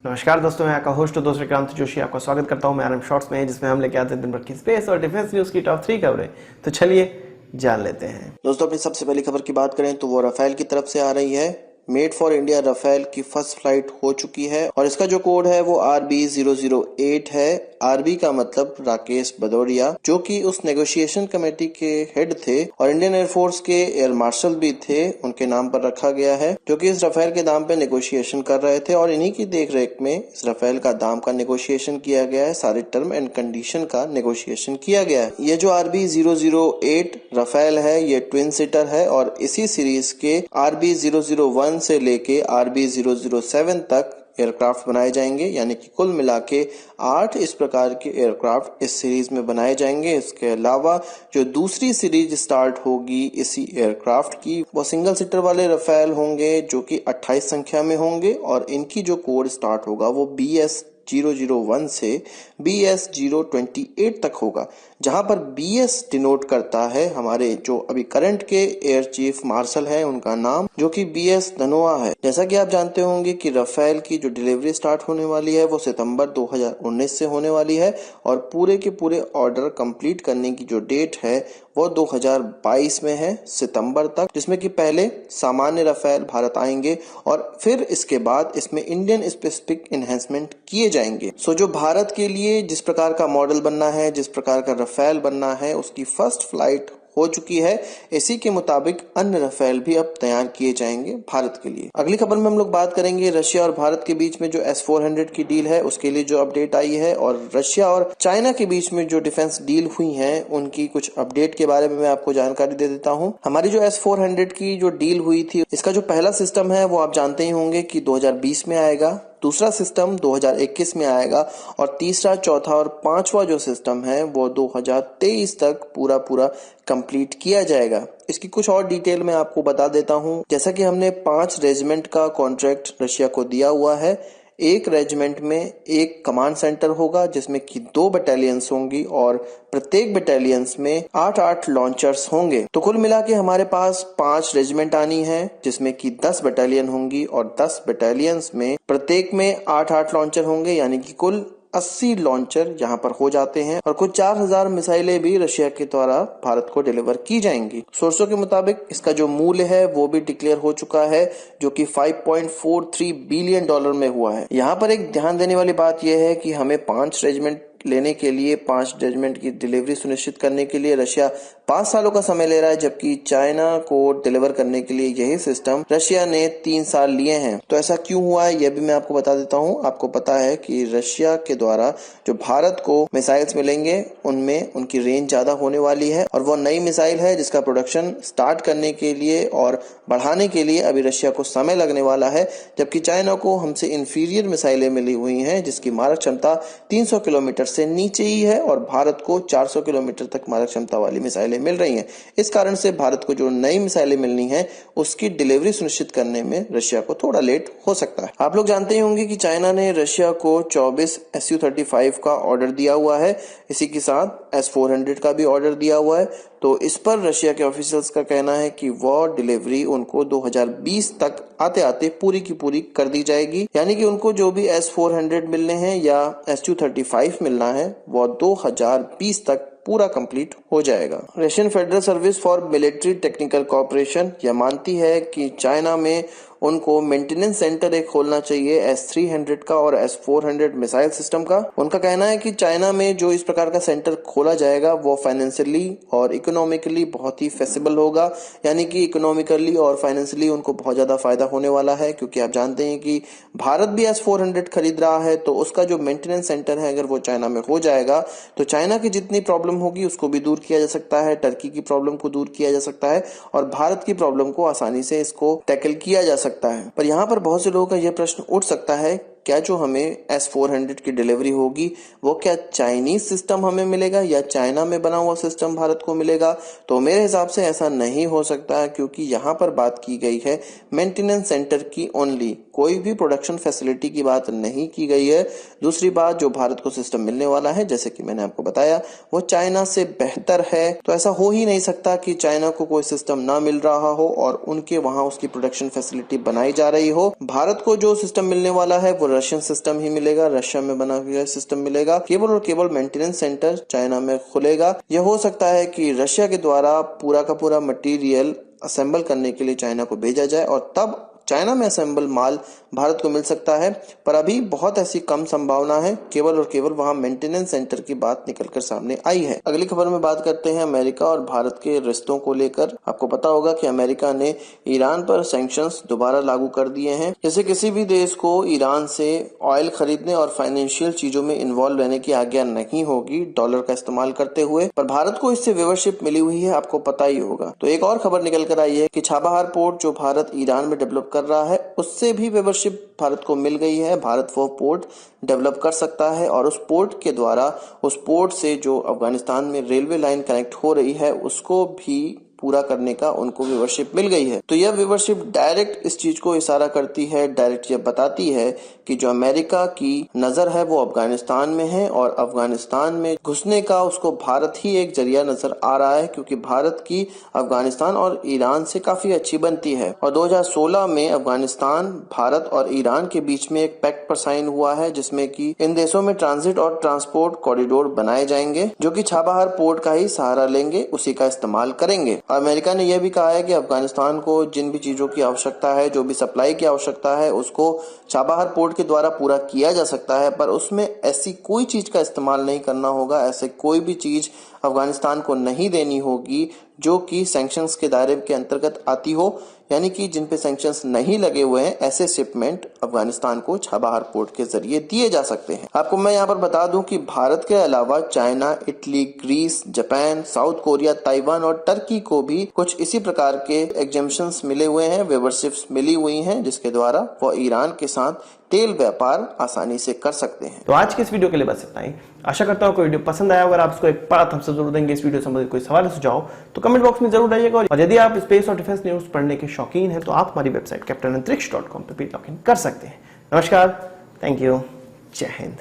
नमस्कार दोस्तों, मैं आपका होस्ट दोस्त विक्रांत जोशी आपका स्वागत करता हूं मैं आरएम शॉर्ट्स में, जिसमें हम लेके आते हैं दिन भर की स्पेस और डिफेंस न्यूज की टॉप 3 खबरें। तो चलिए जान लेते हैं। दोस्तों, अपनी सबसे पहली खबर की बात करें तो वो राफेल की तरफ से आ रही है। मेड फॉर इंडिया राफेल की फर्स्ट फ्लाइट हो चुकी है और इसका जो कोड है वो RB008 है। RB का मतलब राकेश भदौरिया, जो कि उस नेगोशिएशन कमेटी के हेड थे और इंडियन एयरफोर्स के एयर मार्शल भी थे, उनके नाम पर रखा गया है, जो कि इस राफेल के दाम पे नेगोशिएशन कर रहे थे और इन्हीं की देखरेख में इस राफेल का दाम का नेगोशिएशन किया गया है। सारे टर्म एंड कंडीशन का नेगोशिएशन किया गया है। ये जो RB008 राफेल है ये ट्विन सीटर है और इसी सीरीज के RB001 से लेके RB007 तक एयरक्राफ्ट बनाए जाएंगे, यानी कि कुल मिला के 8 इस प्रकार के एयरक्राफ्ट इस सीरीज में बनाए जाएंगे। इसके अलावा जो दूसरी सीरीज स्टार्ट होगी इसी एयरक्राफ्ट की, वो सिंगल सीटर वाले राफेल होंगे, जो कि 28 संख्या में होंगे और इनकी जो कोड स्टार्ट होगा वो BS001 से BS028 तक होगा, जहां पर BS डिनोट करता है हमारे जो अभी करंट के एयर चीफ मार्शल हैं उनका नाम, जो कि BS धनोआ है। जैसा कि आप जानते होंगे कि राफेल की जो डिलीवरी स्टार्ट होने वाली है वो सितंबर 2019 से होने वाली है और पूरे के पूरे ऑर्डर कंप्लीट करने की जो डेट है वो 2022 में है, सितंबर तक, जिसमें कि पहले सामान्य राफेल भारत आएंगे और फिर इसके बाद इसमें इंडियन स्पेसिफिक एनहेंसमेंट किए जाएंगे। सो जो भारत के लिए जिस प्रकार का मॉडल बनना है, जिस प्रकार का राफेल बनना है, उसकी फर्स्ट फ्लाइट हो चुकी है। इसी के मुताबिक अन्य राफेल भी अब तैयार किए जाएंगे भारत के लिए। अगली खबर में हम लोग बात करेंगे रशिया और भारत के बीच में जो S-400 की डील है उसके लिए जो अपडेट आई है, और रशिया और चाइना के बीच में जो डिफेंस डील हुई है उनकी कुछ अपडेट के बारे में मैं आपको जानकारी दे देता हूं। हमारी जो S-400 की जो डील हुई थी, इसका जो पहला सिस्टम है वो आप जानते ही होंगे कि 2020 में आएगा, दूसरा सिस्टम 2021 में आएगा और तीसरा, चौथा और पांचवा जो सिस्टम है वो 2023 तक पूरा कंप्लीट किया जाएगा। इसकी कुछ और डिटेल मैं आपको बता देता हूं। जैसा कि हमने 5 रेजिमेंट का कॉन्ट्रैक्ट रशिया को दिया हुआ है। एक रेजिमेंट में एक कमांड सेंटर होगा जिसमें कि 2 बटालियंस होंगी और प्रत्येक बटालियंस में 8-8 लॉन्चर्स होंगे। तो कुल मिला के हमारे पास 5 रेजिमेंट आनी है जिसमें कि 10 बटालियन होंगी और 10 बटालियंस में प्रत्येक में 8-8 लॉन्चर होंगे, यानी कि कुल 80 लॉन्चर यहाँ पर हो जाते हैं और कुछ 4000 मिसाइलें भी रशिया के द्वारा भारत को डिलीवर की जाएंगी। सोर्सों के मुताबिक इसका जो मूल्य है वो भी डिक्लेयर हो चुका है, जो कि $5.43 बिलियन में हुआ है। यहाँ पर एक ध्यान देने वाली बात यह है कि हमें 5 रेजिमेंट लेने के लिए, 5 रेजिमेंट की डिलीवरी सुनिश्चित करने के लिए रशिया 5 सालों का समय ले रहा है, जबकि चाइना को डिलीवर करने के लिए यही सिस्टम रशिया ने 3 साल लिए हैं। तो ऐसा क्यों हुआ है यह भी मैं आपको बता देता हूं। आपको पता है कि रशिया के द्वारा जो भारत को मिसाइल्स मिलेंगे उनमें उनकी रेंज ज्यादा होने वाली है और वो नई मिसाइल है जिसका प्रोडक्शन स्टार्ट करने के लिए और बढ़ाने के लिए अभी रशिया को समय लगने वाला है, जबकि चाइना को हमसे इंफीरियर मिसाइलें मिली हुई हैं जिसकी मारक क्षमता 300 किलोमीटर से नीचे ही है और भारत को 400 किलोमीटर तक मारक क्षमता वाली मिसाइलें मिल रही हैं। इस कारण से भारत को जो नई मिसाइलें मिलनी है उसकी डिलीवरी सुनिश्चित करने में रशिया को थोड़ा लेट हो सकता है। आप लोग जानते ही होंगे कि चाइना ने रशिया को 24 Su-35 का ऑर्डर दिया हुआ है, इसी के साथ S-400 का भी ऑर्डर दिया हुआ है। तो इस पर रशिया के ऑफिशियल्स का कहना है कि वो डिलीवरी उनको 2020 तक आते आते पूरी की पूरी कर दी जाएगी, यानी कि उनको जो भी S-400 मिलने हैं या Su-35 मिलना है वो 2020 तक पूरा कंप्लीट हो जाएगा। Russian federal service for military technical corporation यह मानती है कि चाइना में उनको मेंटेनेंस सेंटर एक खोलना चाहिए S-300 का और S-400 मिसाइल सिस्टम का। उनका कहना है कि चाइना में जो इस प्रकार का सेंटर खोला जाएगा वो फाइनेंशियली और इकोनॉमिकली बहुत ही फेसिबल होगा, यानी कि इकोनॉमिकली और फाइनेंशियली उनको बहुत ज्यादा फायदा होने वाला है, क्योंकि आप जानते हैं कि भारत भी S-400 खरीद रहा है। तो उसका जो मेंटेनेंस सेंटर है अगर वो चाइना में हो जाएगा तो चाइना की जितनी प्रॉब्लम होगी उसको भी दूर किया जा सकता है, टर्की की प्रॉब्लम को दूर किया जा सकता है और भारत की प्रॉब्लम को आसानी से इसको टैकल किया जा सकता है। पर यहाँ पर बहुत से लोगों का यह प्रश्न उठ सकता है, क्या जो हमें S-400 की डिलीवरी होगी वो क्या चाइनीज सिस्टम हमें मिलेगा या चाइना में बना हुआ सिस्टम भारत को मिलेगा? तो मेरे हिसाब से ऐसा नहीं हो सकता है, क्योंकि यहाँ पर बात की गई है मेंटेनेंस सेंटर की ओनली, कोई भी प्रोडक्शन फैसिलिटी की बात नहीं की गई है। दूसरी बात, जो भारत को सिस्टम मिलने वाला है जैसे कि मैंने आपको बताया वो चाइना से बेहतर है। तो ऐसा हो ही नहीं सकता कि चाइना को कोई सिस्टम ना मिल रहा हो और उनके वहां उसकी प्रोडक्शन फैसिलिटी बनाई जा रही हो। भारत को जो सिस्टम मिलने वाला है वो रशियन सिस्टम ही मिलेगा, रशिया में बना हुआ सिस्टम मिलेगा। केवल और केवल मेंटेनेंस सेंटर चाइना में खुलेगा। यह हो सकता है कि रशिया के द्वारा पूरा का पूरा मटेरियल असेंबल करने के लिए चाइना को भेजा जाए और तब चाइना में असेंबल माल भारत को मिल सकता है, पर अभी बहुत ऐसी कम संभावना है। केवल और केवल वहां मेंटेनेंस सेंटर की बात निकलकर सामने आई है। अगली खबर में बात करते हैं अमेरिका और भारत के रिश्तों को लेकर। आपको पता होगा कि अमेरिका ने ईरान पर सैंक्शंस दोबारा लागू कर दिए हैं। जैसे किसी भी देश को ईरान से ऑयल खरीदने और फाइनेंशियल चीजों में इन्वॉल्व रहने की आज्ञा नहीं होगी डॉलर का इस्तेमाल करते हुए, पर भारत को इससे व्यूवरशिप मिली हुई है, आपको पता ही होगा। तो एक और खबर निकल कर आई है कि छाबहार पोर्ट जो भारत ईरान में डेवलप कर रहा है उससे भी मेंबरशिप भारत को मिल गई है। भारत वो पोर्ट डेवलप कर सकता है और उस पोर्ट के द्वारा उस पोर्ट से जो अफगानिस्तान में रेलवे लाइन कनेक्ट हो रही है उसको भी पूरा करने का उनको व्यूवरशिप मिल गई है। तो यह व्यूवरशिप डायरेक्ट इस चीज को इशारा करती है, डायरेक्ट यह बताती है कि जो अमेरिका की नजर है वो अफगानिस्तान में है और अफगानिस्तान में घुसने का उसको भारत ही एक जरिया नजर आ रहा है, क्योंकि भारत की अफगानिस्तान और ईरान से काफी अच्छी बनती है। और 2016 में अफगानिस्तान, भारत और ईरान के बीच में एक पैक्ट पर साइन हुआ है जिसमें कि इन देशों में ट्रांजिट और ट्रांसपोर्ट कॉरिडोर बनाए जाएंगे जो कि छाबहार पोर्ट का ही सहारा लेंगे, उसी का इस्तेमाल करेंगे। अमेरिका ने यह भी कहा है कि अफगानिस्तान को जिन भी चीजों की आवश्यकता है, जो भी सप्लाई की आवश्यकता है, उसको छाबहार पोर्ट के द्वारा पूरा किया जा सकता है, पर उसमें ऐसी कोई चीज का इस्तेमाल नहीं करना होगा, ऐसे कोई भी चीज अफगानिस्तान को नहीं देनी होगी जो कि सैंक्शंस के दायरे के अंतर्गत आती हो, यानी कि जिन पे सैंक्शंस नहीं लगे हुए हैं ऐसे शिपमेंट अफगानिस्तान को छाबहार पोर्ट के जरिए दिए जा सकते हैं। आपको मैं यहाँ पर बता दूं कि भारत के अलावा China, Italy, Greece, Japan, South Korea, Taiwan और टर्की को भी कुछ इसी प्रकार के एग्जेम्पशंस मिले हुए हैं, वेवरशिप्स मिली हुई हैं, जिसके द्वारा वो ईरान के साथ तेल व्यापार आसानी से कर सकते हैं। तो आज के इस वीडियो के लिए बस इतना ही। आशा करता हूँ कोई वीडियो पसंद आया। अगर आप इसको एक बड़ा थम्स अप जरूर देंगे, इस वीडियो संबंधित कोई सवाल सुझाव तो कमेंट बॉक्स में जरूर डालिएगा। और यदि आप स्पेस और डिफेंस न्यूज पढ़ने के शौकीन हैं तो आप हमारी वेबसाइट captainantrix.com पे भी लॉग इन कर सकते हैं। नमस्कार, थैंक यू, जय हिंद।